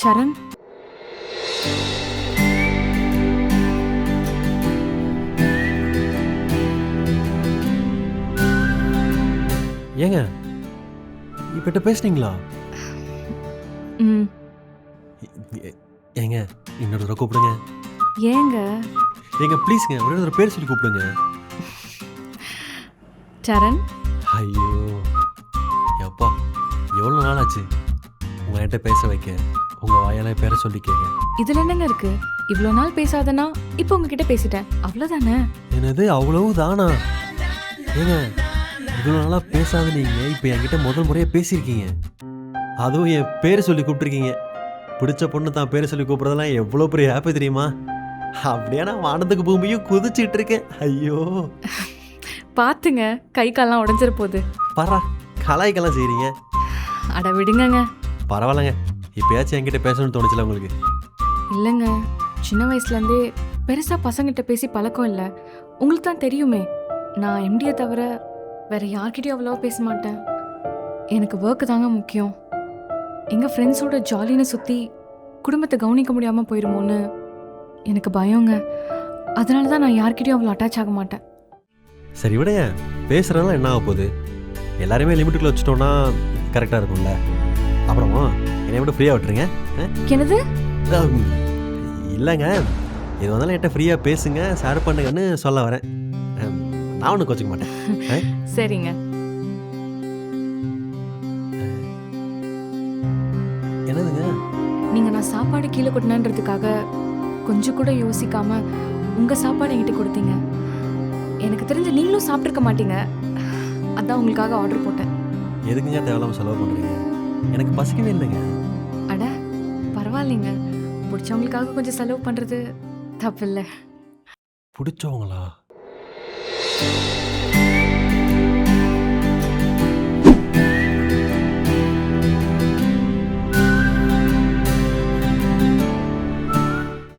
சரண், ஏங்க இப்பட்ட பேசுனீங்களா? ம், ஏங்க இன்னொரு தடவை கூப்பிடுங்க. ஏங்க ஏங்க ப்ளீஸ்ங்க ஒரே ஒரு பேர் சொல்லி கூப்பிடுங்க. சரண், ஐயோ எப்பா எவ்வளோ நாள் ஆச்சு உங்கள்கிட்ட பேச வைக்க, உங்கள் வாயால பேரை சொல்லி கேட்க. இதுல என்னங்க இருக்கு? இவ்வளோ நாள் பேசாதனா இப்போ உங்ககிட்ட பேசிட்டேன், அவ்வளோதானே? என்னது அவ்வளவு தானா? ஏங்க இவ்வளோ நாளாக பேசாத நீங்கள் இப்போ என்கிட்ட முதல் முறையாக பேசியிருக்கீங்க, அதுவும் என் பேரை சொல்லி கூப்பிட்ருக்கீங்க. பிடிச்ச பொண்ணு தான் பேரை சொல்லி கூப்பிட்றதெல்லாம் எவ்வளோ பெரிய ஹாப்பி தெரியுமா? அப்படியே நான் வானத்துக்கு பூமியும் குதிச்சிட்டு இருக்கேன். ஐயோ பார்த்துங்க, கை கால்லாம் உடஞ்சிட போகுது. பரா கலாய்க்கெல்லாம் செய்கிறீங்க. அட விடுங்கங்க. பரவாயில்லைங்க, இப்போயாச்சும் என்கிட்ட பேசணும்னு தோணுச்சுல உங்களுக்கு? இல்லைங்க, சின்ன வயசுலேருந்தே பெருசாக பசங்கிட்ட பேசி பழக்கம் இல்லை. உங்களுக்கு தான் தெரியுமே, நான் எம்டியை தவிர வேற யார்கிட்டயும் அவ்வளோவா பேச மாட்டேன். எனக்கு ஒர்க்கு தாங்க முக்கியம். எங்கள் ஃப்ரெண்ட்ஸோட ஜாலின்னு சுற்றி குடும்பத்தை கவனிக்க முடியாமல் போயிருமோன்னு எனக்கு பயங்க. அதனால தான் நான் யார்கிட்டயும் அவ்வளோ அட்டாச் ஆக மாட்டேன். சரி விடைய, பேசுகிறதுலாம் என்ன ஆக போகுது? எல்லாருமே லிமிட்டுக்குள்ள வச்சுட்டோன்னா கரெக்டாக இருக்கும்ல. அப்புறமா என்னை விட ஃப்ரீயாக விட்டுருங்க. என்னது? இல்லைங்க, இது வந்தாலும் என்கிட்ட ஃப்ரீயாக பேசுங்க, ஷேர் பண்ணுங்கன்னு சொல்ல வரேன். நான் ஒன்றும் கோச்சிக்க மாட்டேன். சரிங்க. என்னதுங்க? நீங்கள் நான் சாப்பாடு கீழே கொட்டினன்றதுக்காக கொஞ்சம் கூட யோசிக்காம உங்கள் சாப்பாடு என்கிட்ட கொடுத்தீங்க. எனக்கு தெரிஞ்ச நீங்களும் சாப்பிட்ருக்க மாட்டீங்க, அதான் உங்களுக்காக ஆர்டர் போட்டேன். எதுக்குங்க தேவையில்லாமல் செலவு பண்ணுறீங்க? எனக்கு பசிக்கவே இல்லைங்க. அட பரவாயில்லைங்க, பிடிச்சவங்களுக்காக கொஞ்சம் செலவு பண்ணுறது தப்பு இல்லை. பிடிச்சவங்களா?